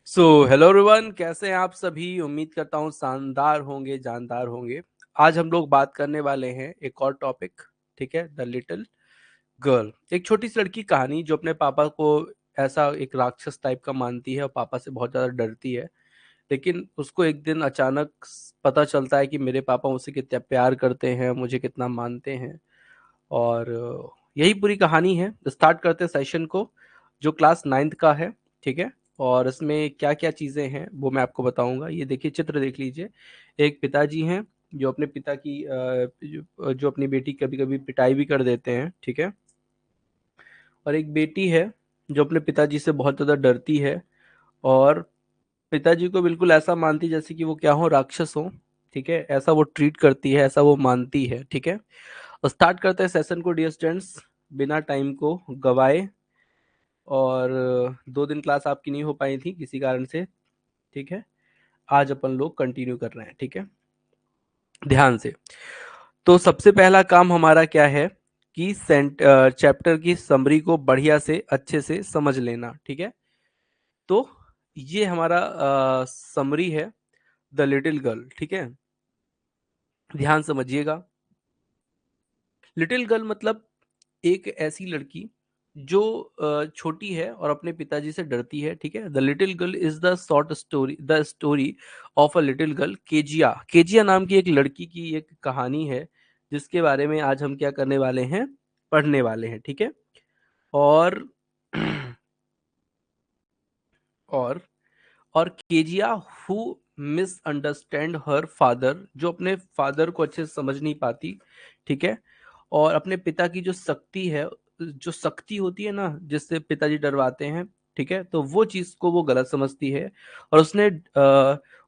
Hello everyone, कैसे हैं आप सभी। उम्मीद करता हूँ शानदार होंगे, जानदार होंगे। आज हम लोग बात करने वाले हैं एक और टॉपिक। ठीक है, द लिटिल गर्ल। एक छोटी सी लड़की कहानी जो अपने पापा को ऐसा एक राक्षस टाइप का मानती है और पापा से बहुत ज़्यादा डरती है। लेकिन उसको एक दिन अचानक पता चलता है कि मेरे पापा मुझसे कितना प्यार करते हैं, मुझे कितना मानते हैं। और यही पूरी कहानी है। स्टार्ट करते हैं सेशन को, जो क्लास 9th का है। ठीक है। और इसमें क्या क्या चीज़ें हैं वो मैं आपको बताऊंगा। ये देखिए, चित्र देख लीजिए। एक पिताजी हैं जो अपने पिता की जो अपनी बेटी कभी कभी पिटाई भी कर देते हैं। ठीक है। और एक बेटी है जो अपने पिताजी से बहुत ज़्यादा डरती है और पिताजी को बिल्कुल ऐसा मानती है जैसे कि वो क्या हो, राक्षस हो। ठीक है, ऐसा वो ट्रीट करती है, ऐसा वो मानती है। ठीक है। और स्टार्ट करते हैं सेशन को डियर स्टूडेंट्स, बिना टाइम को गवाए। और 2 दिन क्लास आपकी नहीं हो पाई थी किसी कारण से। ठीक है। आज अपन लोग कंटिन्यू कर रहे हैं। ठीक है, ध्यान से। तो सबसे पहला काम हमारा क्या है कि चैप्टर की समरी को बढ़िया से अच्छे से समझ लेना। ठीक है। तो ये हमारा समरी है, द लिटिल गर्ल। ठीक है, ध्यान समझिएगा। लिटिल गर्ल मतलब एक ऐसी लड़की जो छोटी है और अपने पिताजी से डरती है। ठीक है। The little girl is the story of a little girl Kezia. Kezia नाम की एक लड़की की एक कहानी है, जिसके बारे में आज हम क्या करने वाले हैं, पढ़ने वाले हैं। ठीक है। और और और Kezia who misunderstand her father, जो अपने फादर को अच्छे से समझ नहीं पाती। ठीक है। और अपने पिता की जो शक्ति है, जो शक्ति होती है ना, जिससे पिताजी डरवाते हैं। ठीक है, तो वो चीज को वो गलत समझती है और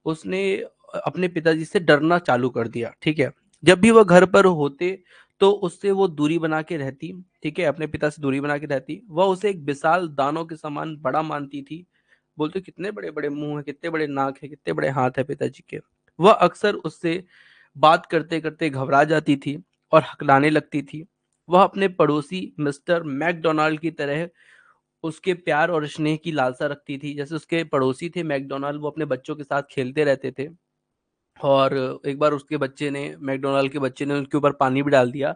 उसने अपने पिताजी से डरना चालू कर दिया। ठीक है। जब भी वह घर पर होते तो उससे वो दूरी बना के रहती। ठीक है, अपने पिता से दूरी बना के रहती। वह उसे एक विशाल दानव के समान बड़ा मानती थी। बोलते कितने बड़े बड़े मुंह है, कितने बड़े नाक है, कितने बड़े हाथ है पिताजी के। वह अक्सर उससे बात करते करते घबरा जाती थी और हकलाने लगती थी। वह अपने पड़ोसी मिस्टर मैकडोनाल्ड की तरह उसके प्यार और स्नेह की लालसा रखती थी। जैसे उसके पड़ोसी थे मैकडोनाल्ड, वो अपने बच्चों के साथ खेलते रहते थे। और एक बार उसके बच्चे ने, मैकडोनाल्ड के बच्चे ने उनके ऊपर पानी भी डाल दिया,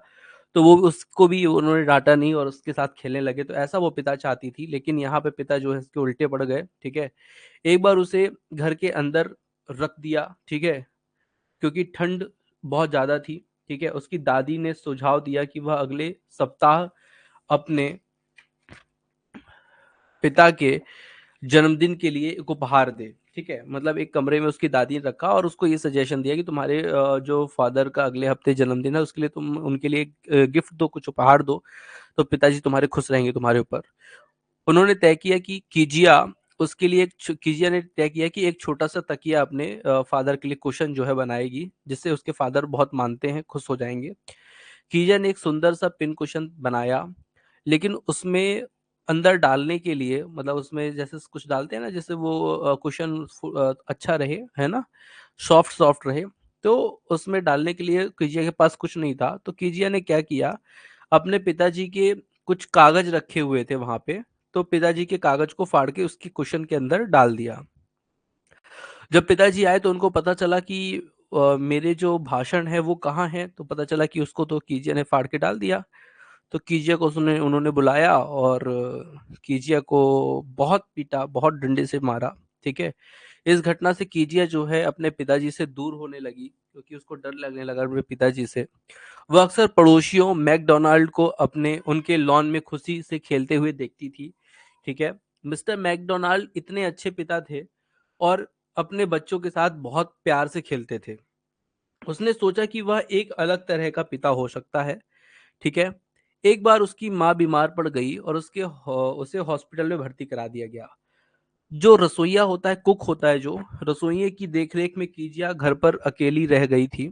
तो वो उसको भी उन्होंने डांटा नहीं और उसके साथ खेलने लगे। तो ऐसा वो पिता चाहती थी, लेकिन यहाँ पे पिता जो है इसके उल्टे पड़ गए। ठीक है। एक बार उसे घर के अंदर रख दिया। ठीक है, क्योंकि ठंड बहुत ज़्यादा थी। ठीक है, उसकी दादी ने सुझाव दिया कि वह अगले सप्ताह अपने पिता के जन्मदिन के लिए एक उपहार दे। ठीक है, मतलब एक कमरे में उसकी दादी ने रखा और उसको ये सजेशन दिया कि तुम्हारे जो फादर का अगले हफ्ते जन्मदिन है, उसके लिए तुम उनके लिए एक गिफ्ट दो, कुछ उपहार दो, तो पिताजी तुम्हारे खुश रहेंगे तुम्हारे ऊपर। उन्होंने तय किया कि कीजिया उसके लिए कीजिया ने तय किया कि एक छोटा सा तकिया अपने फादर के लिए कुशन जो है बनाएगी, जिससे उसके फादर बहुत मानते हैं, खुश हो जाएंगे। कीजिया ने एक सुंदर सा पिन कुशन बनाया, लेकिन उसमें अंदर डालने के लिए, मतलब उसमें जैसे कुछ डालते हैं ना, जैसे वो कुशन अच्छा रहे, है ना, सॉफ्ट सॉफ्ट रहे। तो उसमें डालने के लिए कीजिया के पास कुछ नहीं था। तो कीजिया ने क्या किया, अपने पिताजी के कुछ कागज रखे हुए थे वहां पे, तो पिताजी के कागज को फाड़ के उसकी कुशन के अंदर डाल दिया। जब पिताजी आए तो उनको पता चला कि मेरे जो भाषण है वो कहाँ है, तो पता चला कि उसको तो कीजिया ने फाड़ के डाल दिया। तो कीजिया को उन्होंने बुलाया और कीजिया को बहुत पीटा, बहुत डंडे से मारा। ठीक है। इस घटना से कीजिया जो है अपने पिताजी से दूर होने लगी, क्योंकि उसको डर लगने लगा अपने पिताजी से। वह अक्सर पड़ोसियों मैकडोनाल्ड को अपने उनके लॉन में खुशी से खेलते हुए देखती थी। ठीक है। मिस्टर मैकडोनाल्ड इतने अच्छे पिता थे और अपने बच्चों के साथ बहुत प्यार से खेलते थे। उसने सोचा कि वह एक अलग तरह का पिता हो सकता है। ठीक है। एक बार उसकी माँ बीमार पड़ गई और उसे हॉस्पिटल में भर्ती करा दिया गया। जो रसोइया होता है, कुक होता है, जो रसोइये की देखरेख में कीजिया घर पर अकेली रह गई थी।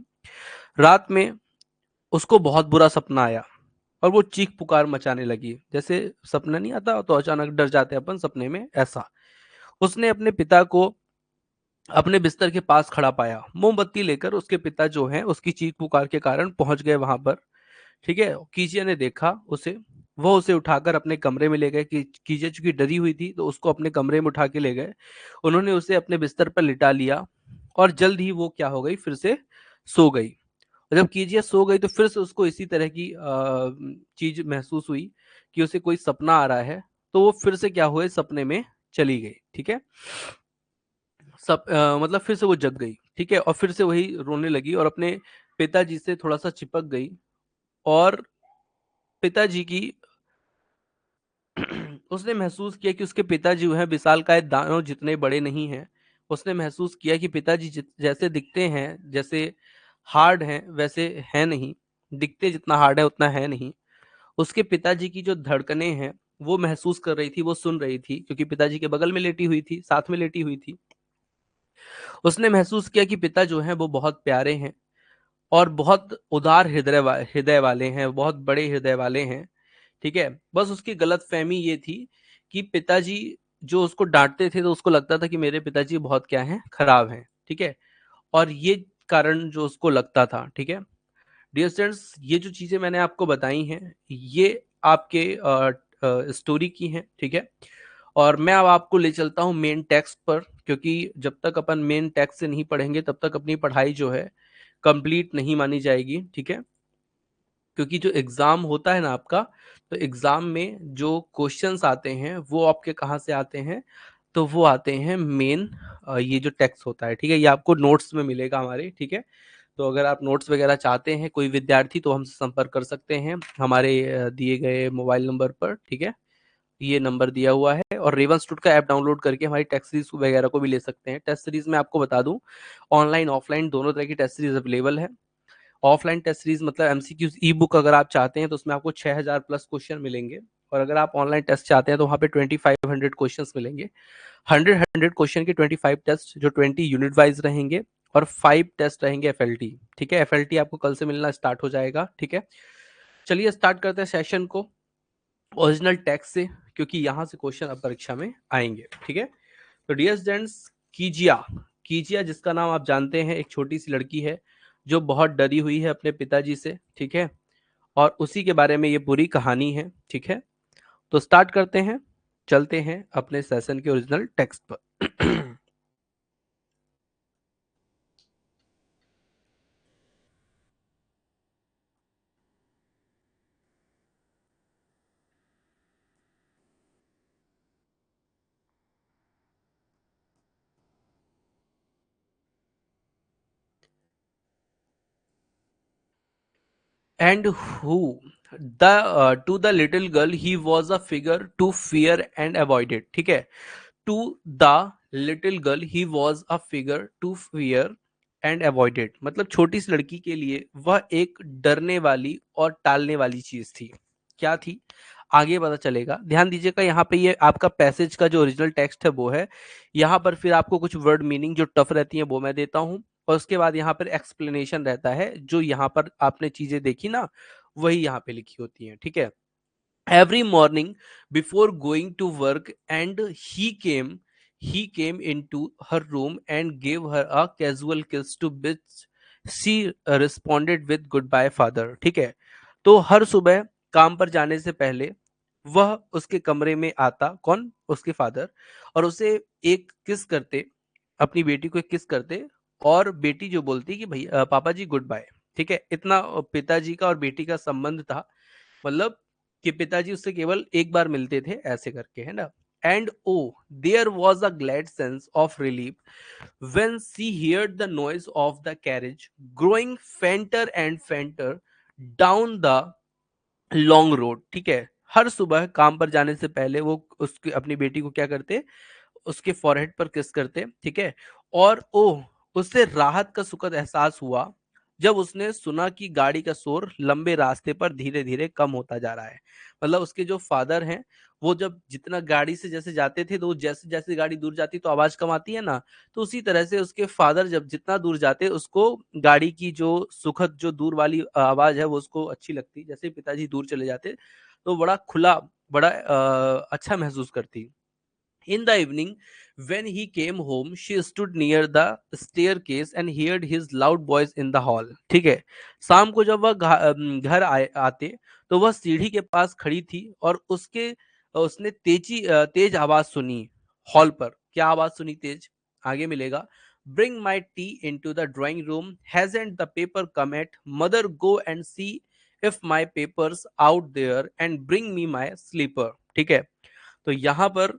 रात में उसको बहुत बुरा सपना आया और वो चीख पुकार मचाने लगी। जैसे सपना नहीं आता तो अचानक डर जाते हैं अपन सपने में, ऐसा। उसने अपने पिता को अपने बिस्तर के पास खड़ा पाया, मोमबत्ती लेकर उसके पिता जो हैं उसकी चीख पुकार के कारण पहुंच गए वहां पर। ठीक है, कीजिया ने देखा उसे। वो उसे उठाकर अपने कमरे में ले गए। कि कीजिए चूंकि डरी हुई थी तो उसको अपने कमरे में उठा के ले गए। उन्होंने उसे अपने बिस्तर पर लिटा लिया और जल्द ही वो क्या हो गई, फिर से सो गई। और जब कीजिए सो गई तो फिर से उसको इसी तरह की चीज महसूस हुई कि उसे कोई सपना आ रहा है। तो वो फिर से क्या हुए, सपने में चली गई। ठीक है, मतलब फिर से वो जग गई। ठीक है, और फिर से वही रोने लगी और अपने पिताजी से थोड़ा सा चिपक गई। और पिताजी की उसने महसूस किया कि उसके पिताजी जो हैं विशालकाय दानव जितने बड़े नहीं हैं। उसने महसूस किया कि पिताजी जैसे दिखते हैं, जैसे हार्ड हैं, वैसे हैं नहीं। दिखते जितना हार्ड है उतना है नहीं। उसके पिताजी की जो धड़कनें हैं वो महसूस कर रही थी, वो सुन रही थी, क्योंकि पिताजी के बगल में लेटी हुई थी, साथ में लेटी हुई थी। उसने महसूस किया कि पिता जो हैं वो बहुत प्यारे हैं और बहुत उदार हृदय वाले हैं, बहुत बड़े हृदय वाले हैं। ठीक है, बस उसकी गलतफहमी ये थी कि पिताजी जो उसको डांटते थे तो उसको लगता था कि मेरे पिताजी बहुत क्या हैं, खराब हैं। ठीक है, और ये कारण जो उसको लगता था। ठीक है डियर स्टूडेंट्स, ये जो चीजें मैंने आपको बताई हैं ये आपके स्टोरी की हैं। ठीक है, और मैं अब आपको ले चलता हूँ मेन टेक्स्ट पर, क्योंकि जब तक अपन मेन टेक्स्ट से नहीं पढ़ेंगे तब तक अपनी पढ़ाई जो है कंप्लीट नहीं मानी जाएगी। ठीक है, क्योंकि जो एग्जाम होता है ना आपका, तो एग्जाम में जो क्वेश्चंस आते हैं वो आपके कहाँ से आते हैं, तो वो आते हैं मेन ये जो टेक्स्ट होता है। ठीक है, ये आपको नोट्स में मिलेगा हमारे। ठीक है, तो अगर आप नोट्स वगैरह चाहते हैं कोई विद्यार्थी तो हमसे संपर्क कर सकते हैं हमारे दिए गए मोबाइल नंबर पर। ठीक है, ये नंबर दिया हुआ है, और रेवन स्टूड का ऐप डाउनलोड करके हमारी टेस्ट सीरीज वगैरह को भी ले सकते हैं। टेस्ट सीरीज में आपको बता दूं, ऑनलाइन ऑफलाइन दोनों तरह की टेस्ट सीरीज अवेलेबल है। ऑफलाइन टेस्ट सीरीज मतलब एमसीक्यूज ई बुक अगर आप चाहते हैं तो उसमें आपको 6000 प्लस क्वेश्चन मिलेंगे। और अगर आप ऑनलाइन टेस्ट चाहते हैं तो वहाँ पे 2500 क्वेश्चन मिलेंगे। 100 क्वेश्चन के 25 टेस्ट, जो 20 यूनिट वाइज रहेंगे, और 5 टेस्ट रहेंगे एफएलटी। ठीक है, एफएलटी आपको कल से मिलना स्टार्ट हो जाएगा। ठीक है, चलिए स्टार्ट करते हैं सेशन को ओरिजिनल टेक्स्ट से, क्योंकि यहाँ से क्वेश्चन अब परीक्षा में आएंगे। ठीक है, तो डियर स्टूडेंट्स, कीजिया कीजिया जिसका नाम आप जानते हैं, एक छोटी सी लड़की है जो बहुत डरी हुई है अपने पिताजी से। ठीक है, और उसी के बारे में ये पूरी कहानी है। ठीक है, तो स्टार्ट करते हैं, चलते हैं अपने सेशन के ओरिजिनल टेक्स्ट पर। And who the to the little girl he was a figure to fear and avoid it. ठीक है, to the little girl he was a figure to fear and avoid it, मतलब छोटी सी लड़की के लिए वह एक डरने वाली और टालने वाली चीज थी। क्या थी, आगे पता चलेगा। ध्यान दीजिएगा, यहाँ पे ये आपका पैसेज का जो ओरिजिनल टेक्स्ट है वो है। यहाँ पर फिर आपको कुछ वर्ड मीनिंग जो टफ रहती है वो मैं देता हूँ, और उसके बाद यहाँ पर एक्सप्लेनेशन रहता है। जो यहाँ पर आपने चीजें देखी ना, वही यहाँ पे लिखी होती है। ठीक है, every morning before going to work and he came into her room and gave her a casual kiss to which she responded with goodbye father। ठीक है, तो हर सुबह काम पर जाने से पहले वह उसके कमरे में आता, कौन, उसके फादर, और उसे एक किस करते, अपनी बेटी को एक किस करते, और बेटी जो बोलती कि भैया पापा जी गुड बाय। ठीक है, इतना पिताजी का और बेटी का संबंध था। मतलब कि पिताजी उससे केवल एक बार मिलते थे, ऐसे करके, है ना। And oh there was a glad sense of relief when she heard the noise of the carriage growing fainter and fainter down the long road. ठीक है, हर सुबह काम पर जाने से पहले वो उसकी अपनी बेटी को क्या करते, उसके फॉरहेड पर किस करते। ठीक है, और ओह, उससे राहत का सुखद एहसास हुआ जब उसने सुना कि गाड़ी का शोर लंबे रास्ते पर धीरे धीरे कम होता जा रहा है। मतलब उसके जो फादर हैं, वो जब जितना गाड़ी से जैसे जाते थे, तो वो जैसे जैसे गाड़ी दूर जाती तो आवाज कम आती है ना, तो उसी तरह से उसके फादर जब जितना दूर जाते उसको गाड़ी की जो सुखद जो दूर वाली आवाज है वो उसको अच्छी लगती। जैसे पिताजी दूर चले जाते तो बड़ा खुला, बड़ा अच्छा महसूस करती। In the evening, when he came home, she stood near the staircase and heard his loud voice in the hall. ठीक है, शाम को जब वह घर आते तो वह सीढ़ी के पास खड़ी थी और उसने तेज आवाज सुनी हॉल पर। क्या आवाज सुनी तेज? आगे मिलेगा। Bring my tea into the drawing room. Hasn't the paper come yet? Mother, go and see if my paper's out there and bring me my sleeper. ठीक है, तो यहाँ पर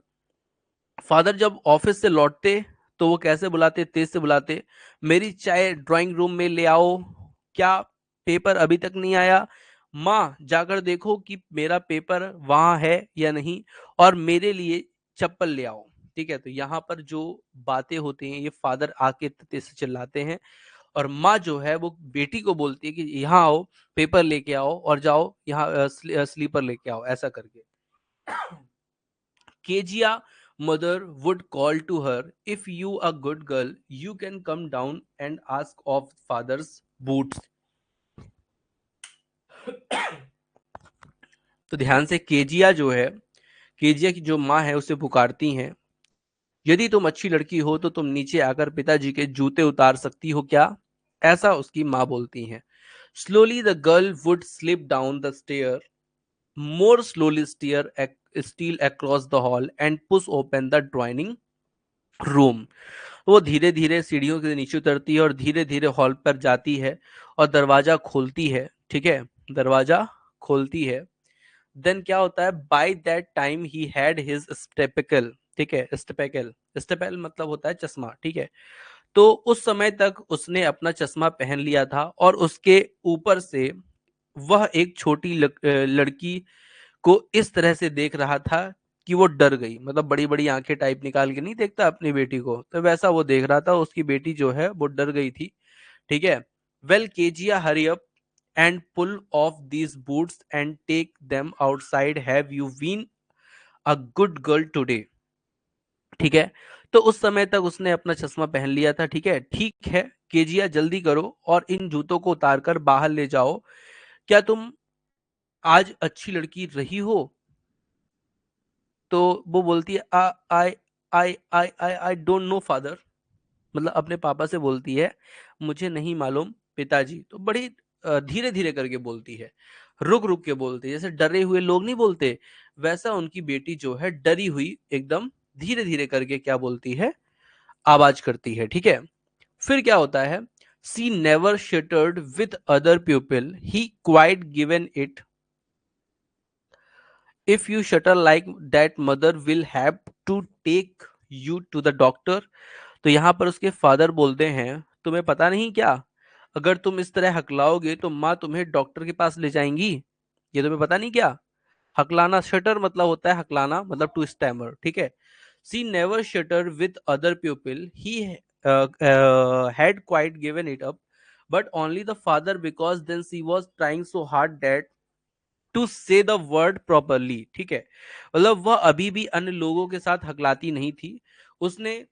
फादर जब ऑफिस से लौटते तो वो कैसे बुलाते? तेज से बुलाते, मेरी चाय ड्राइंग रूम में ले आओ। क्या पेपर अभी तक नहीं आया? माँ, जाकर देखो कि मेरा पेपर वहां है या नहीं, और मेरे लिए चप्पल ले आओ। ठीक है, तो यहाँ पर जो बातें होती हैं ये फादर आके तेज से चिल्लाते हैं, और माँ जो है वो बेटी को बोलती है कि यहाँ आओ, पेपर लेके आओ, और जाओ यहाँ स्लीपर लेके आओ, ऐसा करके। Kejia mother would call to her, if you a good girl, you can come down and ask of father's boots. तो ध्यान से, केजिया जो है, केजिया की जो माँ है उसे पुकारती हैं, यदि तुम अच्छी लड़की हो तो तुम नीचे आकर पिताजी के जूते उतार सकती हो क्या? ऐसा उसकी माँ बोलती हैं। Slowly the girl would slip down the stair, more slowly steal across the hall and push open the drawing room. वो धीरे धीरे सीढ़ियों के नीचे उतरती है और धीरे धीरे हॉल पर जाती है और दरवाजा खोलती है। ठीक है, दरवाजा खोलती है। देन क्या होता है? By that time he had his स्टेपिकल। ठीक है, स्टेपेकल, स्टेपेल मतलब होता है चश्मा। ठीक है, तो उस समय तक उसने अपना चश्मा पहन लिया था और उसके ऊपर से वह एक छोटी लड़की को इस तरह से देख रहा था कि वो डर गई। मतलब बड़ी बड़ी आंखें टाइप निकाल के नहीं देखता अपनी बेटी को, तो वैसा वो देख रहा था। उसकी बेटी जो है वो डर गई थी। ठीक है, well Kezia hurry up and pull off these boots and take them outside, have you been a good girl today? ठीक है, तो उस समय तक उसने अपना चश्मा पहन लिया था। ठीक है, ठीक है केजिया, जल्दी करो और इन जूतों को उतारकर बाहर ले जाओ। क्या तुम आज अच्छी लड़की रही हो? तो वो बोलती है, आई डोंट नो फादर। मतलब अपने पापा से बोलती है, मुझे नहीं मालूम पिताजी। तो बड़ी धीरे धीरे करके बोलती है, रुक रुक के बोलती है, जैसे डरे हुए लोग नहीं बोलते, वैसा उनकी बेटी जो है डरी हुई एकदम धीरे धीरे करके क्या बोलती है? आवाज करती है। ठीक है, फिर क्या होता है? She never shuddered with other people, he quite given it, if you shudder like that, mother will have to take you to the doctor. तो यहाँ पर उसके फादर बोलते हैं, तुम्हें पता नहीं क्या, अगर तुम इस तरह हकलाओगे तो माँ तुम्हें डॉक्टर के पास ले जाएंगी। ये तुम्हें पता नहीं क्या? हकलाना, शटर मतलब होता है हकलाना, मतलब टू स्टैमर। ठीक है, she never shudder with other people, he had quite given it up, but only the father, because then she was trying so hard that to say the word properly. ठीक है, मतलब वह अभी भी अन्य लोगों के साथ हकलाती नहीं थी, उसने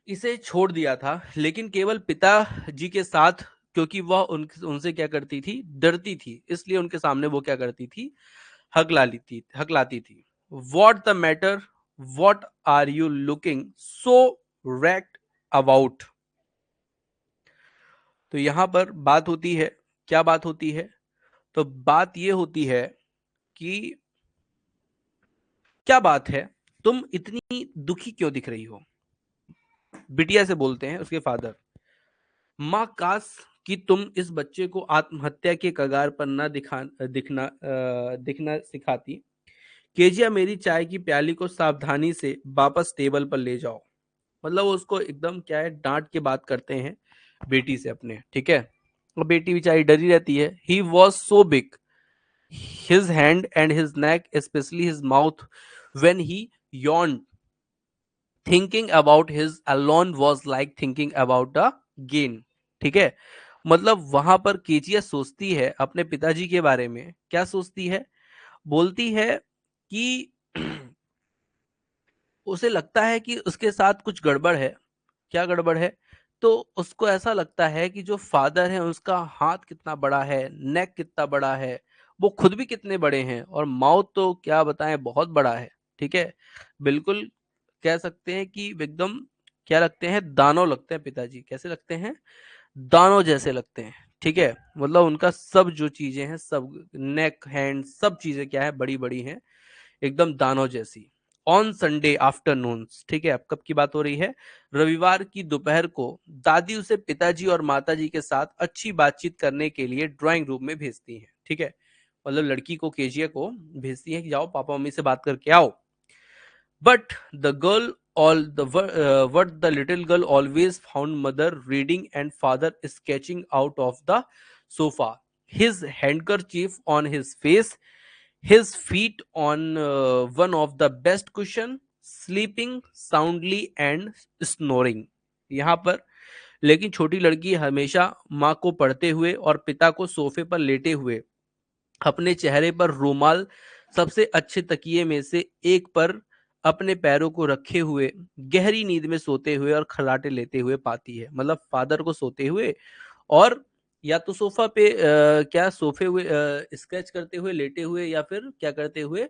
इसे छोड़ दिया था, लेकिन केवल पिताजी के साथ, क्योंकि वह उनसे क्या करती थी? डरती थी, इसलिए उनके सामने वो क्या करती थी? हकलाती थी। What the matter, what are you looking so racked about? तो यहां पर बात होती है, क्या बात होती है? तो बात ये होती है कि क्या बात है, तुम इतनी दुखी क्यों दिख रही हो? बिटिया से बोलते हैं उसके फादर, माँ काश कि तुम इस बच्चे को आत्महत्या के कगार पर ना दिखना सिखाती। केजिया, मेरी चाय की प्याली को सावधानी से वापस टेबल पर ले जाओ। मतलब वो उसको एकदम क्या है, डांट के बात करते हैं बेटी से अपने। ठीक है, और बेटी बेचारी डरी रहती है। He was so big, his hand and his neck, especially his mouth, when he yawned. Thinking about his alone was like thinking about a gain. ठीक है, मतलब वहां पर केजिया सोचती है अपने पिताजी के बारे में। क्या सोचती है? बोलती है कि उसे लगता है कि उसके साथ कुछ गड़बड़ है। क्या गड़बड़ है? तो उसको ऐसा लगता है कि जो फादर है उसका हाथ कितना बड़ा है, नेक कितना बड़ा है, वो खुद भी कितने बड़े हैं, और माउथ तो क्या बताएं, बहुत बड़ा है। ठीक है, बिल्कुल कह सकते हैं कि एकदम क्या लगते हैं, दानव लगते हैं पिताजी। कैसे लगते हैं? दानव जैसे लगते हैं। ठीक है, मतलब उनका सब जो चीजें हैं, सब नेक हैंड सब चीजें क्या है, बड़ी बड़ी हैं, एकदम दानव जैसी। ऑन संडे आफ्टरनून, ठीक है, अब कब की बात हो रही है? रविवार की दोपहर को दादी उसे पिताजी और माताजी के साथ अच्छी बातचीत करने के लिए ड्राइंग रूम में भेजती हैं। ठीक है, मतलब लड़की को, केजिया को भेजती है कि जाओ पापा मम्मी से बात करके आओ। But the girl, what the little girl always found mother reading and father sketching out of the sofa. His handkerchief on his face, his feet on one of the best cushion, sleeping soundly and snoring. यहाँ पर लेकिन छोटी लड़की हमेशा माँ को पढ़ते हुए और पिता को सोफे पर लेटे हुए, अपने चेहरे पर रुमाल सबसे अच्छे तकिए में से एक पर अपने पैरों को रखे हुए गहरी नींद में सोते हुए और खर्राटे लेते हुए पाती है। मतलब फादर को सोते हुए और या तो सोफा पे क्या सोफे हुए स्केच करते हुए लेटे हुए, या फिर क्या करते हुए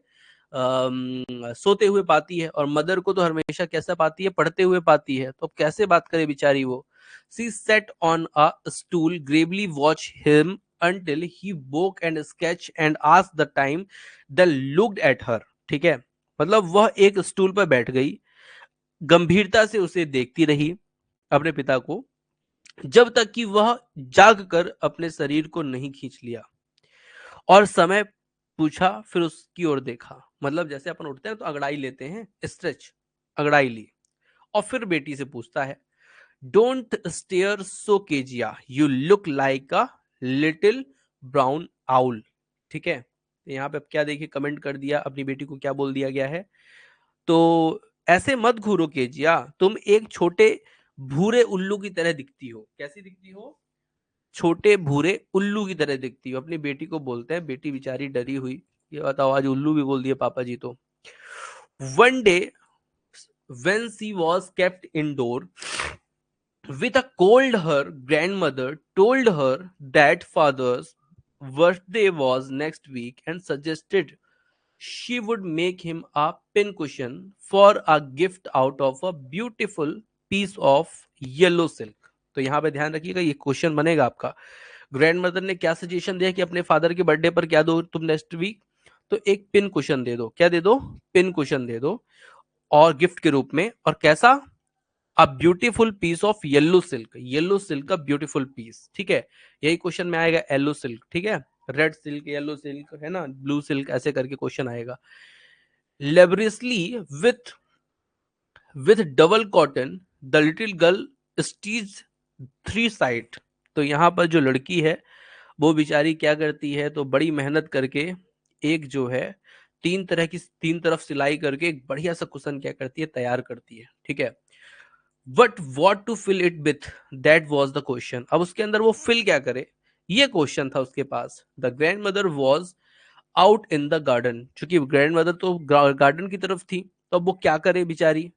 सोते हुए पाती है। और मदर को तो हमेशा कैसा पाती है? पढ़ते हुए पाती है। तो अब कैसे बात करे बेचारी वो? She sat on a stool gravely watch him until he woke and sketched and asked the time, then looked at her। ठीक है, मतलब वह एक स्टूल पर बैठ गई, गंभीरता से उसे देखती रही, अपने पिता को, जब तक कि वह जाग कर अपने शरीर को नहीं खींच लिया और समय पूछा, फिर उसकी ओर देखा। मतलब जैसे अपन उठते हैं तो अंगड़ाई लेते हैं, स्ट्रेच, अंगड़ाई ली, और फिर बेटी से पूछता है, don't stare so Kezia, you look like a little brown owl. ठीक है, तो यहाँ पे अब क्या देखिए, कमेंट कर दिया, अपनी बेटी को क्या बोल दिया गया है? तो ऐसे मत घूरो केजिया, तुम एक छोटे भूरे उल्लू की तरह दिखती हो। कैसी दिखती हो? छोटे भूरे उल्लू की तरह दिखती हो। अपनी बेटी को बोलते हैं, बेटी बेचारी डरी हुई, ये बताओ आज उल्लू भी बोल दिया पापा जी तो। One day when she was kept indoor with a cold, her grandmother told her that father's birthday was next week and suggested she would make him a pincushion for a gift out of a beautiful piece of yellow silk। तो यहाँ पे ध्यान रखिएगा, ये question बनेगा आपका। Grand mother ने क्या सजेशन दिया कि अपने फादर के बर्थडे पर क्या दो तुम नेक्स्ट वीक? तो एक पिन कुशन दे दो। क्या दे दो? पिन कुशन दे दो, और गिफ्ट के रूप में। और कैसा? A beautiful piece of yellow silk, yellow silk का ब्यूटीफुल पीस। ठीक है, यही क्वेश्चन में आएगा, येलो सिल्क। ठीक है, रेड सिल्क, येलो सिल्क है ना, ब्लू सिल्क, ऐसे करके क्वेश्चन आएगा। Laboriously with double cotton the little girl stitches three side. तो यहाँ पर जो लड़की है वो बेचारी क्या करती है? तो बड़ी मेहनत करके एक जो है तीन तरफ सिलाई करके एक बढ़िया सा कुशन क्या करती है? तैयार करती है। ठीक है, but what to fill it with, that was the question. अब उसके अंदर वो फिल क्या करे, ये क्वेश्चन था उसके पास। The grandmother was out in the garden, चूंकि ग्रैंड मदर तो गार्डन की तरफ थी, तो अब वो क्या करे बेचारी?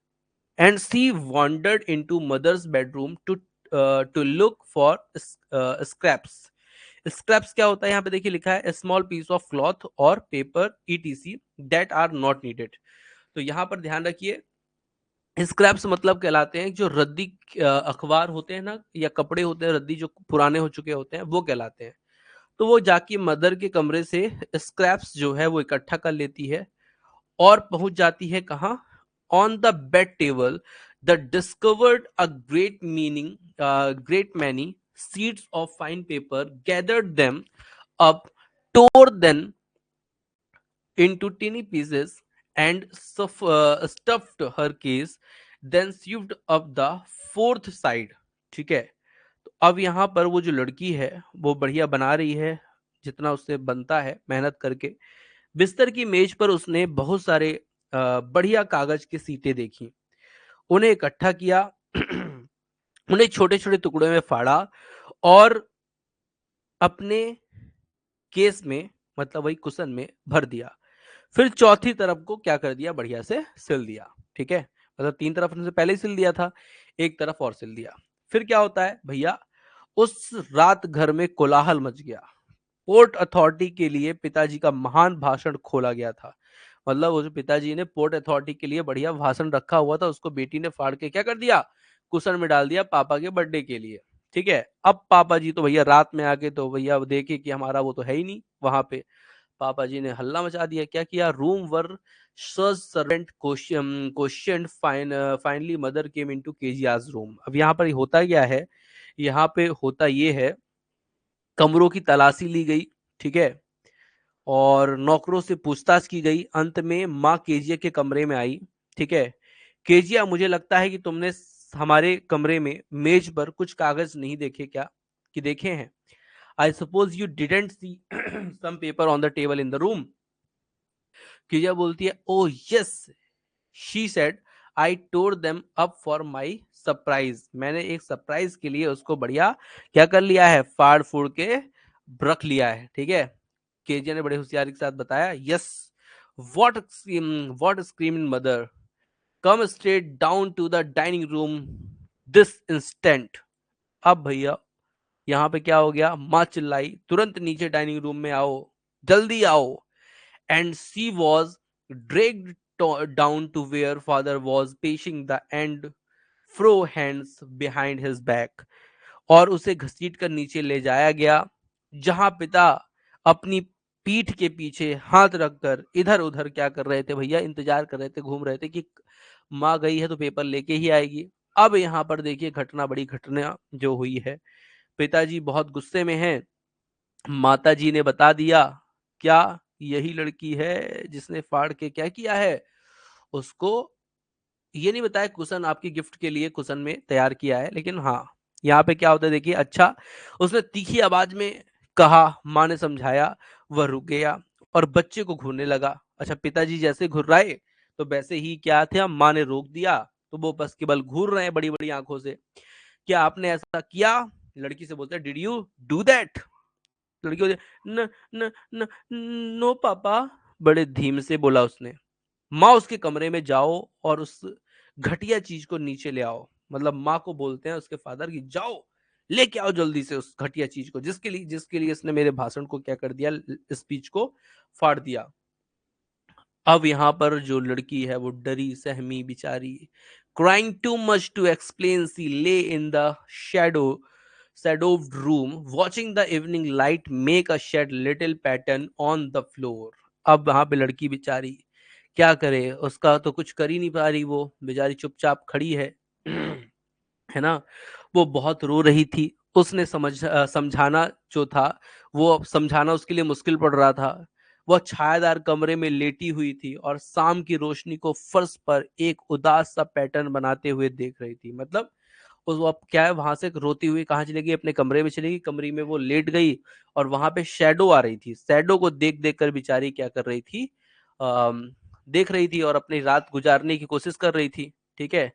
And she wandered into mother's bedroom to look for scraps. Scraps क्या होता है? यहाँ पे देखिए लिखा है स्मॉल पीस ऑफ क्लॉथ और paper etc that are not needed. तो यहाँ पर ध्यान रखिए, स्क्रैप्स मतलब कहलाते हैं जो रद्दी अखबार होते हैं ना, या कपड़े होते हैं रद्दी जो पुराने हो चुके होते हैं, वो कहलाते हैं। तो वो जाके मदर के कमरे से स्क्रैप्स जो है वो इकट्ठा कर लेती है और पहुंच जाती है कहाँ? On the bed table the discovered a great many sheets of fine paper, gathered them up, tore them into teeny pieces and stuffed her case, then sewed up the fourth side। ठीक है, तो अब यहाँ पर वो जो लड़की है वो बढ़िया बना रही है, जितना उससे बनता है मेहनत करके। बिस्तर की मेज पर उसने बहुत सारे बढ़िया कागज के सीटे देखी, उन्हें इकट्ठा किया, उन्हें छोटे छोटे टुकड़ों में फाड़ा और अपने केस में, मतलब वही कुशन में भर दिया। फिर चौथी तरफ को क्या कर दिया? बढ़िया से सिल दिया। ठीक है, मतलब तीन तरफ से पहले ही सिल दिया था, एक तरफ और सिल दिया। फिर क्या होता है भैया? उस रात घर में कोलाहल मच गया। पोर्ट अथॉरिटी के लिए पिताजी का महान भाषण खोला गया था। मतलब वो जो पिताजी ने पोर्ट अथॉरिटी के लिए बढ़िया भाषण रखा हुआ था, उसको बेटी ने फाड़ के क्या कर दिया, कुशन में डाल दिया पापा के बर्थडे के लिए। ठीक है, अब पापा जी तो भैया रात में आके तो भैया देखे कि हमारा वो तो है ही नहीं वहां पे। पापा जी ने हल्ला मचा दिया। क्या किया, room where servant question finally mother came into Kezia's room. अब यहाँ पर होता क्या है, यहाँ पे होता ये है, कमरों की तलाशी ली गई, ठीक है, और नौकरों से पूछताछ की गई। अंत में माँ केजिया के कमरे में आई। ठीक है, केजिया, मुझे लगता है कि तुमने हमारे कमरे में मेज पर कुछ कागज नहीं देखे क्या, कि देखे हैं? I suppose you didn't see some paper on the table in the room. Kezia बोलती है, oh yes, she said, I tore them up for my surprise. मैंने एक सरप्राइज के लिए उसको बढ़िया क्या कर लिया है, फाड़ फूड़ के रख लिया है। ठीक है, केजिया ने बड़े होशियारी के साथ बताया, yes, what what screaming mother, come straight down to the dining room this instant. अब भैया यहाँ पे क्या हो गया, माँ चिल्लाई, तुरंत नीचे डाइनिंग रूम में आओ, जल्दी आओ। And she was dragged down to where father was pacing the end fro hands behind his back। और उसे घसीट कर नीचे ले जाया गया, जहां पिता अपनी पीठ के पीछे हाथ रखकर इधर उधर क्या कर रहे थे भैया, इंतजार कर रहे थे, घूम रहे थे कि माँ गई है तो पेपर लेके ही आएगी। अब यहाँ पर देखिए घटना, बड़ी घटना जो हुई है। पिताजी बहुत गुस्से में हैं। माता जी ने बता दिया, क्या यही लड़की है जिसने फाड़ के क्या किया है, उसको ये नहीं बताया कुशन आपकी गिफ्ट के लिए कुशन में तैयार किया है, लेकिन हाँ यहाँ पे क्या होता है देखिए। अच्छा, उसने तीखी आवाज में कहा, माँ ने समझाया, वह रुक गया और बच्चे को घूरने लगा। अच्छा, पिताजी जैसे घुर्राए तो वैसे ही क्या था, माँ ने रोक दिया, तो वो बस केवल घूर रहे हैं बड़ी बड़ी आंखों से। क्या आपने ऐसा किया? लड़की से बोलता है, डिड यू डू दैट? लड़की बोलती है, न न न नो पापा, बड़े धीमे से बोला उसने। माँ, उसके कमरे में जाओ और उस घटिया चीज को नीचे ले आओ। मतलब माँ को बोलते हैं उसके फादर की, जाओ लेके आओ जल्दी से उस घटिया चीज को, जिसके लिए इसने मेरे भाषण को क्या कर दिया, स्पीच को फाड़ दिया। अब यहाँ पर जो लड़की है वो डरी सहमी बेचारी, crying too much to explain, she lay in the shadow shadowed room watching the evening light make a shed little pattern on the floor। अब वहां पे लड़की बेचारी क्या करे, उसका तो कुछ कर ही नहीं पा रही, वो बेचारी चुपचाप खड़ी है है ना। वो बहुत रो रही थी। उसने समझाना जो था, वो अब समझाना उसके लिए मुश्किल पड़ रहा था। वह छायादार कमरे में लेटी हुई थी और शाम की रोशनी को फर्श पर एक उदास सा पैटर्न बनाते हुए देख रही थी। मतलब उस वो अब क्या है, वहां से रोती हुई कहाँ चली गई, अपने कमरे में चली गई, कमरे में वो लेट गई और वहां पे शैडो आ रही थी। शैडो को देख देख कर बेचारी क्या कर रही थी, अम, देख रही थी और अपनी रात गुजारने की कोशिश कर रही थी। ठीक है,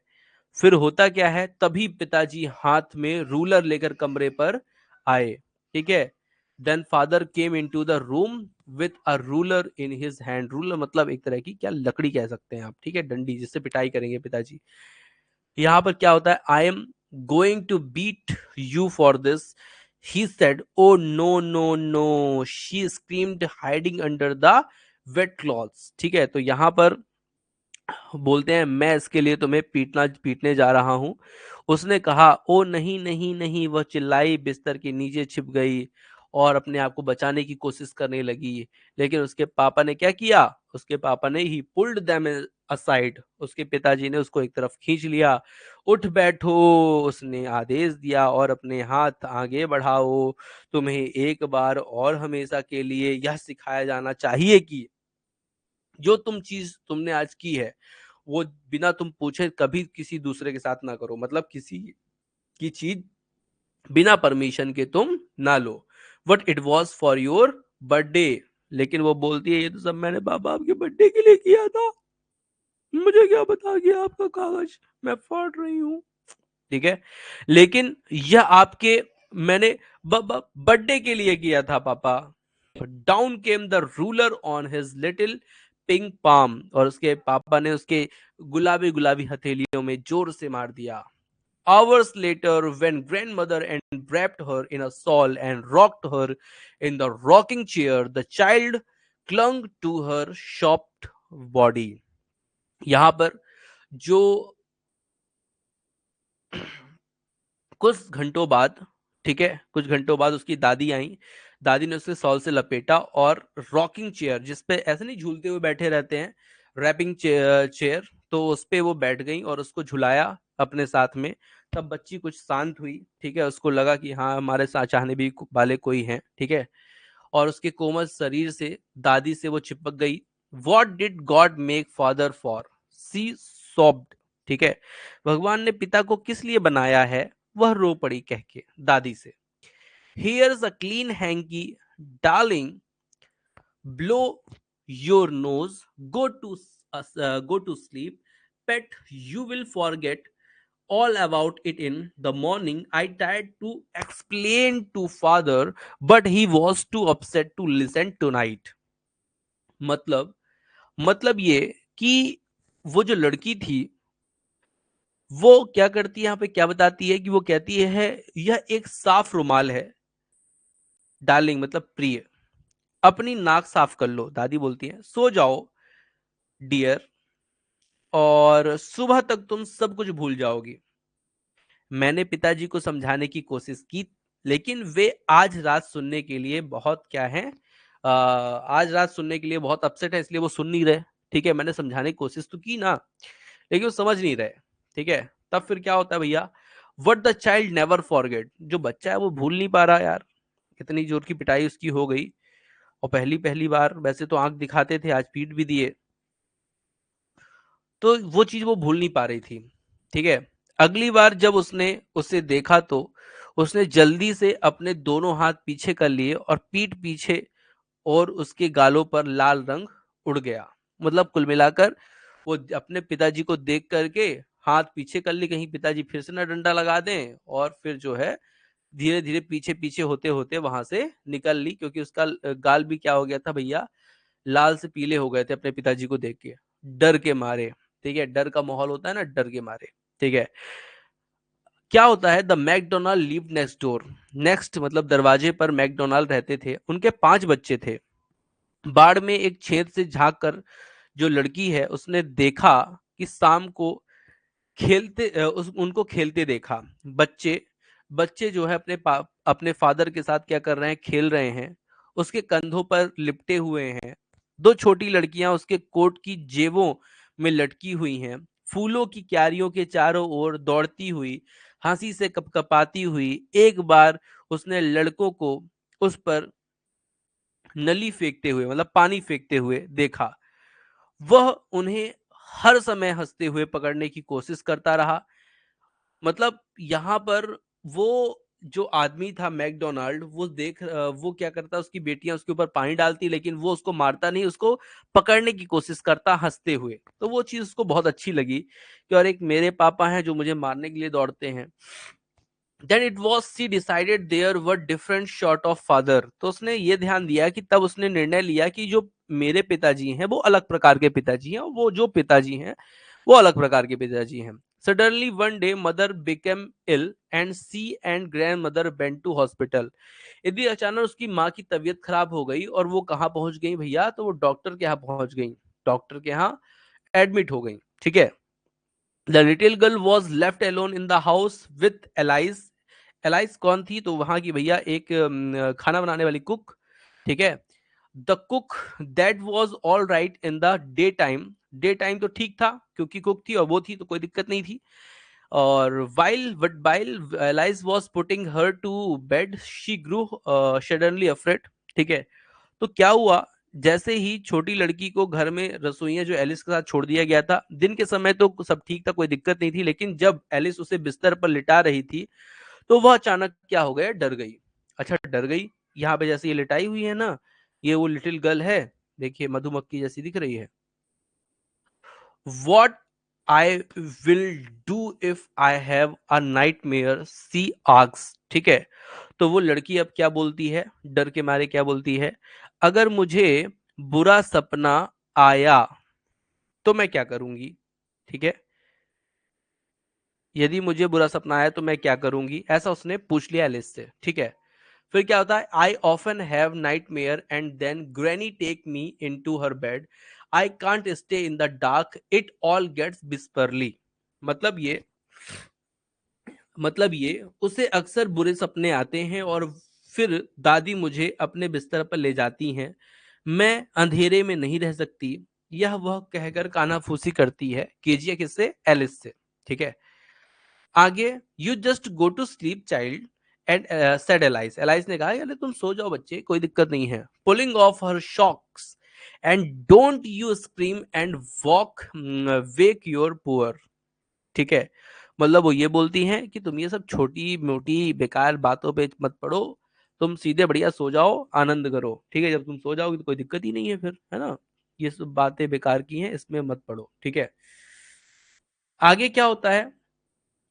फिर होता क्या है, तभी पिताजी हाथ में रूलर लेकर कमरे पर आए। ठीक है, then father came into the room with a ruler in his hand. Ruler मतलब एक तरह की क्या लकड़ी कह सकते हैं आप, ठीक है, डंडी जिससे पिटाई करेंगे पिताजी। यहाँ पर क्या होता है, I am going to beat you for this, he said, oh no no no, she screamed hiding under the wet clothes. ठीक है, तो यहाँ पर बोलते हैं, मैं इसके लिए तुम्हें पीटने जा रहा हूं। उसने कहा, ओ नहीं नहीं नहीं, वह चिल्लाई, बिस्तर के नीचे छिप गई और अपने आप को बचाने की कोशिश करने लगी। लेकिन उसके पापा ने क्या किया, उसके पापा ने ही पुल्ड देम असाइड, उसके पिताजी ने उसको एक तरफ खींच लिया। उठ बैठो, उसने आदेश दिया, और अपने हाथ आगे बढ़ाओ। तुम्हें एक बार और हमेशा के लिए यह सिखाया जाना चाहिए कि जो चीज तुमने आज की है वो बिना तुम पूछे कभी किसी दूसरे के साथ ना करो। मतलब किसी की चीज बिना परमिशन के तुम ना लो। But it was for your birthday. लेकिन वो बोलती है, ये तो सब मैंने पापा आपके बर्थडे के लिए किया था, मुझे क्या बता गया आपका कागज, मैं फाड़ रही हूँ। ठीक है, लेकिन यह आपके, मैंने बर्थडे के लिए किया था पापा। Down came the ruler on his little pink palm, और उसके पापा ने उसके गुलाबी गुलाबी हथेलियों में जोर से मार दिया। Hours later, when grandmother enwrapped her in a shawl and rocked her in the rocking chair, the child clung to her soft body. यहाँ पर जो कुछ घंटों बाद, ठीक है, कुछ घंटों बाद उसकी दादी आई। दादी ने उसे सॉल से लपेटा और रॉकिंग चेयर, जिसपे ऐसे नहीं झूलते हुए बैठे रहते हैं, रैपिंग चेयर, तो उस पे वो बैठ गई और उसको झुलाया अपने साथ में। तब बच्ची कुछ शांत हुई, ठीक है, उसको लगा कि हाँ हमारे साथ चाहने भी वाले कोई हैं, ठीक है, और उसके कोमल शरीर से दादी से वो चिपक गई। What did God make father for, she sobbed, ठीक है, भगवान ने पिता को किस लिए बनाया है, वह रो पड़ी कह के दादी से। Here's a clean hanky darling, blow your nose, go to sleep, pet, you will forget all about it in the morning. I tried to explain to father, but he was too upset to listen tonight. मतलब ये कि वो जो लड़की थी वो क्या करती है, यहाँ पे क्या बताती है कि वो कहती है यह एक साफ रुमाल है डार्लिंग, मतलब प्रिय, अपनी नाक साफ कर लो। दादी बोलती है सो जाओ डियर, और सुबह तक तुम सब कुछ भूल जाओगी। मैंने पिताजी को समझाने की कोशिश की, लेकिन वे आज रात सुनने के लिए बहुत क्या है, आज रात सुनने के लिए बहुत अपसेट है, इसलिए वो सुन नहीं रहे। ठीक है, मैंने समझाने की कोशिश तो की ना, लेकिन वो समझ नहीं रहे। ठीक है, तब फिर क्या होता है भैया, what the child never forget, जो बच्चा है वो भूल नहीं पा रहा यार, इतनी जोर की पिटाई उसकी हो गई, और पहली पहली बार, वैसे तो आंख दिखाते थे, आज पीट भी दिए, तो वो चीज वो भूल नहीं पा रही थी। ठीक है, अगली बार जब उसने उसे देखा तो उसने जल्दी से अपने दोनों हाथ पीछे कर लिए और पीठ पीछे, और उसके गालों पर लाल रंग उड़ गया। मतलब कुल मिलाकर वो अपने पिताजी को देख करके हाथ पीछे कर ली, कहीं पिताजी फिर से ना डंडा लगा दें, और फिर जो है धीरे धीरे पीछे पीछे होते होते वहां से निकल ली, क्योंकि उसका गाल भी क्या हो गया था भैया, लाल से पीले हो गए थे अपने पिताजी को देख के, डर के मारे। ठीक है, डर का माहौल होता है ना, डर के मारे। ठीक है, क्या होता है, the McDonalds live next door, next मतलब दरवाजे पर मैकडोनाल्ड रहते थे, उनके 5 बच्चे थे। बाड़ में एक छेद से झांक कर जो लड़की है उसने देखा कि शाम को उनको खेलते देखा। बच्चे बच्चे जो है अपने फादर के साथ क्या कर रहे हैं, खेल रहे हैं, उसके कंधों पर लिपटे हुए हैं। 2 छोटी लड़कियां उसके कोट की जेबों में लटकी हुई हैं, फूलों की क्यारियों के चारों ओर दौड़ती हुई, हंसी से कपकपाती हुई। एक बार उसने लड़कों को उस पर नली फेंकते हुए, मतलब पानी फेंकते हुए देखा। वह उन्हें हर समय हंसते हुए पकड़ने की कोशिश करता रहा। मतलब यहाँ पर वो जो आदमी था मैकडोनाल्ड, वो क्या करता, उसकी बेटियां उसके ऊपर पानी डालती, लेकिन वो उसको मारता नहीं, उसको पकड़ने की कोशिश करता हंसते हुए। तो वो चीज उसको बहुत अच्छी लगी कि और एक मेरे पापा हैं जो मुझे मारने के लिए दौड़ते हैं। Then it was she decided there were different sort of father, तो उसने ये ध्यान दिया कि तब उसने निर्णय लिया कि जो मेरे पिताजी हैं वो अलग प्रकार के पिताजी हैं, और वो जो पिताजी हैं वो अलग प्रकार के पिताजी हैं। Suddenly one day mother became ill and she and grandmother went to hospital. यदि अचानक उसकी माँ की तबीयत खराब हो गई, और वो कहाँ पहुंच गई भैया, तो वो डॉक्टर के यहाँ पहुंच गई, डॉक्टर के यहाँ एडमिट हो गई। ठीक है, the little girl was left alone in the house with allies. Allies कौन थी, तो वहां की भैया एक खाना बनाने वाली कुक। ठीक है, the cook that was all right in the day time, day time तो ठीक था क्योंकि कुक थी और वो थी तो कोई दिक्कत नहीं थी। और while Alice was putting her to bed she grew suddenly afraid. ठीक है, तो क्या हुआ, जैसे ही छोटी लड़की को घर में रसोइया जो एलिस के साथ छोड़ दिया गया था, दिन के समय तो सब ठीक था, कोई दिक्कत नहीं थी, लेकिन जब एलिस उसे बिस्तर पर लिटा रही थी तो वह अचानक क्या हो गया, डर गई। अच्छा, डर गई, यहाँ पे जैसे ये लिटाई हुई है ना, ये वो लिटिल गर्ल है, देखिए मधुमक्खी जैसी दिख रही है। What I will do if I have a nightmare, she asks. ठीक है, तो वो लड़की अब क्या बोलती है, डर के मारे क्या बोलती है, अगर मुझे बुरा सपना आया तो मैं क्या करूंगी। ठीक है, यदि मुझे बुरा सपना आया तो मैं क्या करूंगी, ऐसा उसने पूछ लिया एलिस से। ठीक है, फिर क्या होता है, I often have nightmare and then granny take me into her bed. I can't stay in the dark, it all gets whispery. मतलब ये मतलब ये उसे अक्सर बुरे सपने आते हैं और फिर दादी मुझे अपने बिस्तर पर ले जाती हैं। मैं अंधेरे में नहीं रह सकती। यह वह कहकर कानाफूसी करती है। केजिया किससे? एलिस से। ठीक है, आगे, you just go to sleep child and said Alice. Alice ने कहा, अरे तुम सो जाओ बच्चे, कोई दिक्कत नहीं है। Pulling off her socks and don't you scream and walk wake your poor. ठीक है, मतलब वो ये बोलती हैं कि तुम ये सब छोटी मोटी बेकार बातों पे मत पड़ो, तुम सीधे बढ़िया सो जाओ, आनंद करो। ठीक है, जब तुम सो जाओगे तो कोई दिक्कत ही नहीं है फिर, है ना। ये सब बातें बेकार की हैं, इसमें मत पड़ो। ठीक है, आगे क्या होता है?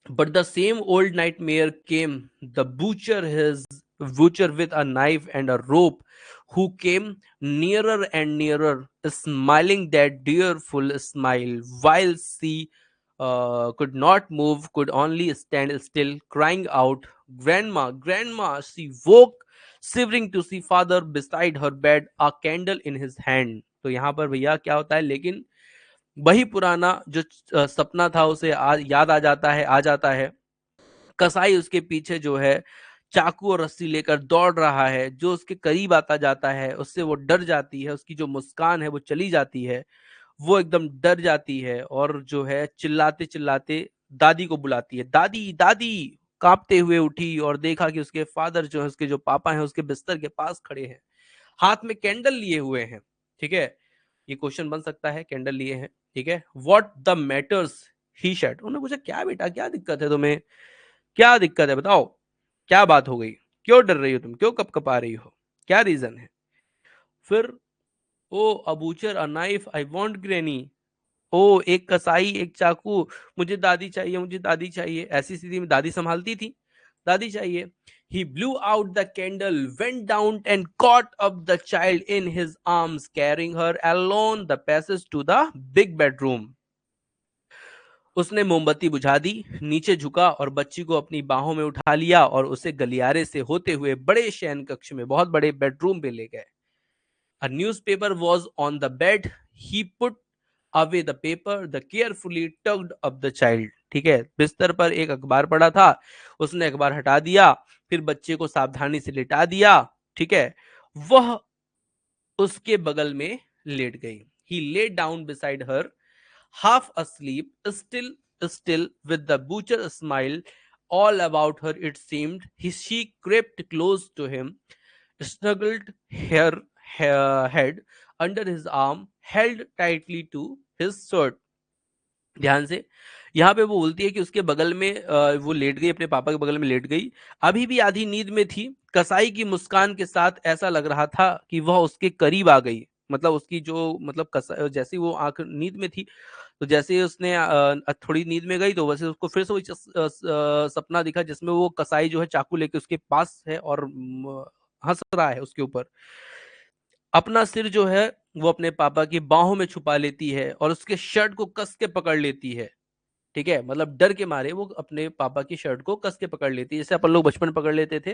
But the same old nightmare came. The butcher with a knife and a rope, who came nearer and nearer, smiling that dearful smile, while she could not move, could only stand still, crying out, "Grandma, Grandma!" She woke, shivering to see father beside her bed, a candle in his hand. तो यहाँ पर भैया क्या होता है, लेकिन वही पुराना जो सपना था उसे याद आ जाता है। कसाई उसके पीछे जो है चाकू और रस्सी लेकर दौड़ रहा है, जो उसके करीब आता जाता है उससे वो डर जाती है, उसकी जो मुस्कान है वो चली जाती है, वो एकदम डर जाती है और जो है चिल्लाते चिल्लाते दादी को बुलाती है, दादी दादी। कांपते हुए उठी और देखा कि उसके फादर जो है, उसके जो पापा हैं, उसके बिस्तर के पास खड़े हैं, हाथ में कैंडल लिए हुए हैं। ठीक है, ये क्वेश्चन बन सकता है, कैंडल लिए हैं। ठीक है, what the matters, he said. उन्होंने पूछा, क्या बेटा, क्या दिक्कत है तुम्हें, क्या दिक्कत है बताओ, क्या बात हो गई, क्यों डर रही हो तुम, क्यों कपकपा रही हो, क्या रीजन है? फिर, oh a butcher a knife, I want granny. ओ एक कसाई, एक चाकू, मुझे दादी चाहिए, मुझे दादी चाहिए। ऐसी स्थिति में दादी संभालती थी, दादी चाहिए। He blew out the candle, went down and caught up the child in his arms, carrying her along the passage to the big bedroom. उसने मोमबत्ती बुझा दी, नीचे झुका और बच्ची को अपनी बाहों में उठा लिया और उसे गलियारे से होते हुए बड़े शयन कक्ष में, बहुत बड़े बेडरूम पे ले गए। A newspaper was on the bed. He put away the paper. The carefully tugged up the child. ठीक है, बिस्तर पर एक अखबार पड़ा था, उसने अखबार हटा दिया, फिर बच्चे को सावधानी से लिटा दिया। ठीक है, वह उसके बगल में लेट गई। He lay down beside her, half asleep, still with the butcher smile all about her, it seemed. She crept close to him, snuggled her head under his arm, held tightly to his shirt. ध्यान से, यहाँ पे वो बोलती है कि उसके बगल में वो लेट गई, अपने पापा के बगल में लेट गई, अभी भी आधी नींद में थी। कसाई की मुस्कान के साथ ऐसा लग रहा था कि वह उसके करीब आ गई। मतलब उसकी जो मतलब जैसे वो आंख नींद में थी, तो जैसे ही उसने थोड़ी नींद में गई तो वैसे उसको फिर से वही सपना दिखा जिसमें वो कसाई जो है चाकू लेके उसके पास है और हंस रहा है उसके ऊपर। अपना सिर जो है वो अपने पापा की बाहों में छुपा लेती है और उसके शर्ट को कस के पकड़ लेती है। ठीक है, मतलब डर के मारे वो अपने पापा की शर्ट को कस के पकड़ लेती है, जैसे अपन लोग बचपन में पकड़ लेते थे।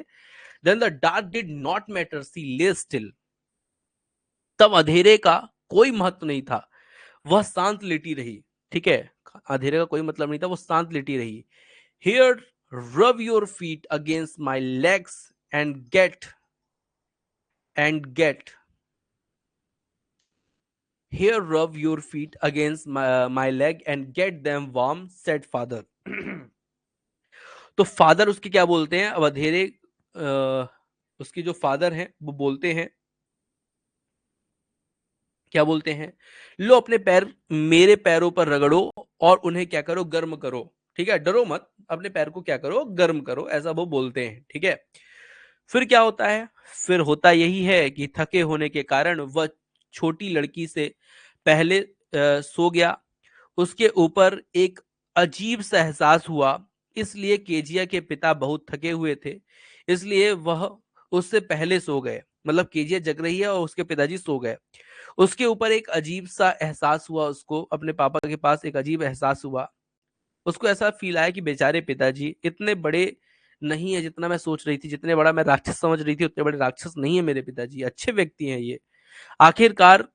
Then the dark did not matter, she lay still. तब अंधेरे का कोई महत्व नहीं था, वह शांत लेटी रही। ठीक है, अंधेरे का कोई मतलब नहीं था, वो शांत लेटी रही। Here, rub your feet against my legs and get Here, rub your feet against my leg and get them warm, said father. तो फादर उसके क्या बोलते हैं, अब अंधेरे उसकी जो फादर हैं वो बोलते हैं, क्या बोलते हैं, लो अपने पैर मेरे पैरों पर रगड़ो और उन्हें क्या करो, गर्म करो। ठीक है, डरो मत, अपने पैर को क्या करो, गर्म करो, ऐसा वो बोलते हैं। ठीक है, फिर क्या होता है? फिर होता यही है कि थके होने के कारण वह छोटी लड़की से पहले सो गया। उसके ऊपर एक अजीब सा एहसास हुआ, इसलिए केजिया के पिता बहुत थके हुए थे, इसलिए वह उससे पहले सो गए। मतलब केजिया जग रही है और उसके पिताजी सो गए। उसके ऊपर एक अजीब सा एहसास हुआ, उसको अपने पापा के पास एक अजीब एहसास हुआ। उसको ऐसा फील आया कि बेचारे पिताजी इतने बड़े नहीं है जितना मैं सोच रही थी, जितने बड़ा मैं राक्षस समझ रही थी उतने बड़े राक्षस नहीं है मेरे पिताजी, अच्छे व्यक्ति हैं ये। आखिरकार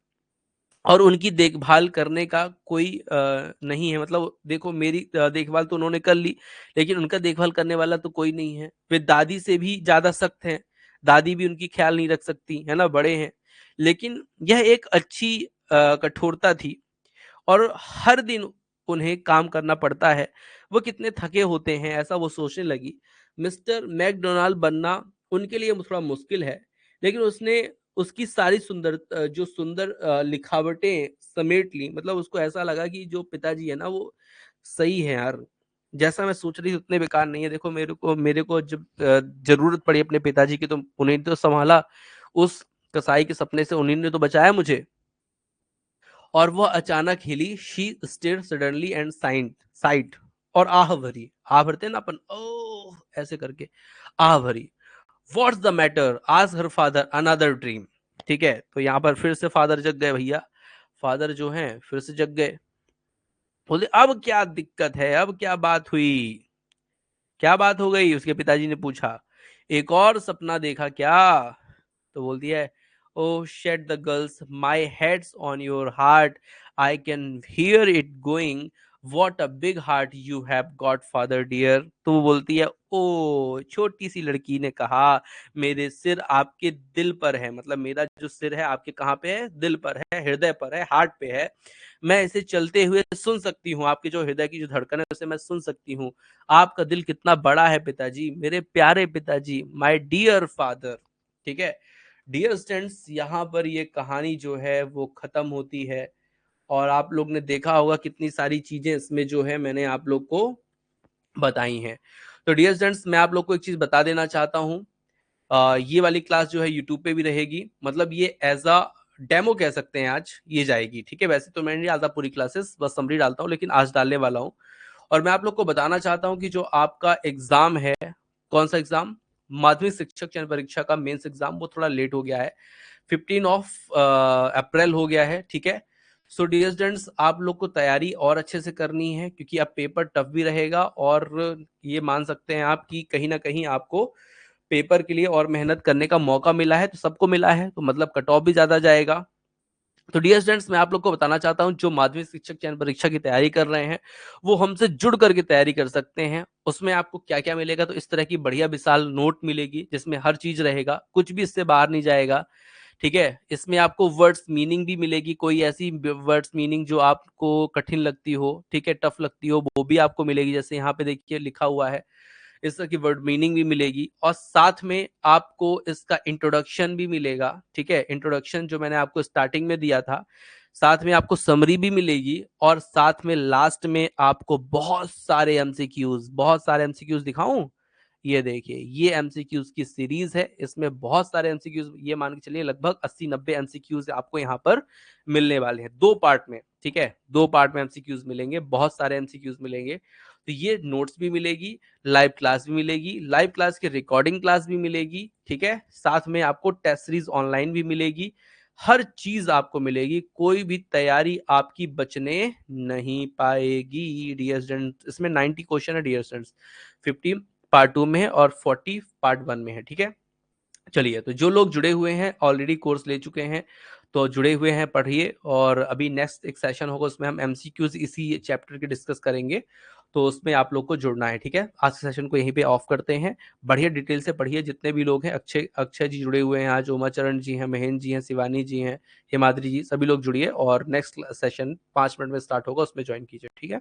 और उनकी देखभाल करने का कोई नहीं है। मतलब देखो मेरी देखभाल तो उन्होंने कर ली, लेकिन उनका देखभाल करने वाला तो कोई नहीं है। वे दादी से भी ज़्यादा सख्त हैं, दादी भी उनकी ख़्याल नहीं रख सकती, है ना? बड़े हैं। लेकिन यह एक अच्छी कठोरता थी और हर दिन उन्हें काम करना पड़ता है। वो कितने थके होते हैं, ऐसा वो सोचने लगी। मिस्टर मैकडोनाल्ड बनना उनके लिए थोड़ा मुश्किल है, लेकिन उसने उसकी सारी जो सुंदर लिखावटें समेट ली। मतलब उसको ऐसा लगा कि जो पिताजी है ना, वो सही है यार। जैसा मैं सोच रही थी उतने बेकार नहीं है। देखो मेरे को जब ज़रूरत पड़ी अपने पिताजी की, तो उन्हें तो सँभाला। उस कसाई के सपने से उन्हीं ने तो बचाया मुझे। और वह अचानक हिली। She stared suddenly and side और आह भरी। आह भरते हैं ना अपन, ओह ऐसे करके आह भरी। व्हाट्स द मैटर आज हर फादर अनदर ड्रीम। ठीक है, तो यहाँ पर फिर से फादर जग गए भैया। फादर जो हैं फिर से जग गए। बोले अब क्या दिक्कत है, अब क्या बात हुई, क्या बात हो गई? उसके पिताजी ने पूछा। एक और सपना देखा क्या? तो बोलती है, oh said the girls my heads on your heart, I can hear it going, what a big heart you have got father dear. तो वो बोलती है, ओ छोटी सी लड़की ने कहा, मेरे सिर आपके दिल पर है। मतलब मेरा जो सिर है आपके कहाँ पे है? दिल पर है, हृदय पर है, हार्ट पे है। मैं इसे चलते हुए सुन सकती हूँ, आपके जो हृदय की जो धड़कन है उसे मैं सुन सकती हूँ। आपका दिल कितना बड़ा है पिताजी, मेरे प्यारे पिताजी, माय डियर फादर। ठीक है, डियर स्टूडेंट्स, यहाँ पर ये कहानी जो है वो खत्म होती है। और आप लोग ने देखा होगा कितनी सारी चीजें इसमें जो है मैंने आप लोग को बताई हैं। तो डियर स्टूडेंट्स, मैं आप लोग को एक चीज बता देना चाहता हूँ। ये वाली क्लास जो है यूट्यूब पे भी रहेगी। मतलब ये एज अ डेमो कह सकते हैं, आज ये जाएगी। ठीक है, वैसे तो मैं नहीं डालता पूरी क्लासेस, बस समरी डालता हूँ, लेकिन आज डालने वाला हूँ। और मैं आप लोग को बताना चाहता हूँ कि जो आपका एग्जाम है, कौन सा एग्जाम? माध्यमिक शिक्षक चयन परीक्षा का मेंस एग्जाम, वो थोड़ा लेट हो गया है। 15 अप्रैल हो गया है। ठीक है, सो डियर स्टूडेंट्स, आप लोग को तैयारी और अच्छे से करनी है, क्योंकि अब पेपर टफ भी रहेगा। और ये मान सकते हैं आप कि कहीं ना कहीं आपको पेपर के लिए और मेहनत करने का मौका मिला है। तो सबको मिला है, तो मतलब कट ऑफ भी ज्यादा जाएगा। तो डियर स्टूडेंट्स, मैं आप लोग को बताना चाहता हूं, जो माध्यमिक शिक्षक चयन परीक्षा की तैयारी कर रहे हैं, वो हमसे जुड़ करके तैयारी कर सकते हैं। उसमें आपको क्या क्या मिलेगा? तो इस तरह की बढ़िया विशाल नोट मिलेगी, जिसमें हर चीज रहेगा, कुछ भी इससे बाहर नहीं जाएगा। ठीक है, इसमें आपको वर्ड्स मीनिंग भी मिलेगी, कोई ऐसी वर्ड्स मीनिंग जो आपको कठिन लगती हो, ठीक है, टफ लगती हो, वो भी आपको मिलेगी। जैसे यहाँ पे देखिए लिखा हुआ है, इस तरह की वर्ड मीनिंग भी मिलेगी। और साथ में आपको इसका इंट्रोडक्शन भी मिलेगा। ठीक है, इंट्रोडक्शन जो मैंने आपको स्टार्टिंग में दिया था, साथ में आपको समरी भी मिलेगी। और साथ में लास्ट में आपको बहुत सारे एमसीक्यूज दिखाऊं। ये देखिए, ये एमसीक्यूज की सीरीज है, इसमें बहुत सारे एमसीक्यूज, ये मान के चलिए लगभग 80-90 एमसीक्यूज आपको यहाँ पर मिलने वाले हैं, 2 पार्ट में। ठीक है, 2 पार्ट में एमसीक्यूज मिलेंगे, बहुत सारे एमसीक्यूज मिलेंगे। तो ये नोट्स भी मिलेगी, लाइव क्लास भी मिलेगी, लाइव क्लास की रिकॉर्डिंग क्लास भी मिलेगी। ठीक है, साथ में आपको टेस्ट सीरीज ऑनलाइन भी मिलेगी। हर चीज आपको मिलेगी, कोई भी तैयारी आपकी बचने नहीं पाएगी डियर स्टूडेंट। इसमें 90 क्वेश्चन है डियर स्टूडेंट्स, 50 पार्ट 2 में है और 40 पार्ट 1 में है। ठीक है, चलिए, तो जो लोग जुड़े हुए हैं, ऑलरेडी कोर्स ले चुके हैं, तो जुड़े हुए हैं, पढ़िए। और अभी नेक्स्ट एक सेशन होगा, उसमें हम एमसीक्यूज इसी चैप्टर के डिस्कस करेंगे। तो उसमें आप लोग को जुड़ना है। ठीक है, आज के सेशन को यहीं पे ऑफ करते हैं। बढ़िया डिटेल से पढ़िए, जितने भी लोग हैं, अक्षय अक्षय जी जुड़े हुए हैं आज, उमाचरण जी हैं, महेंद्र जी हैं, शिवानी जी हैं, हिमाद्री जी, सभी लोग जुड़िए। और नेक्स्ट सेशन 5 मिनट में स्टार्ट होगा, उसमें ज्वाइन कीजिए। ठीक है।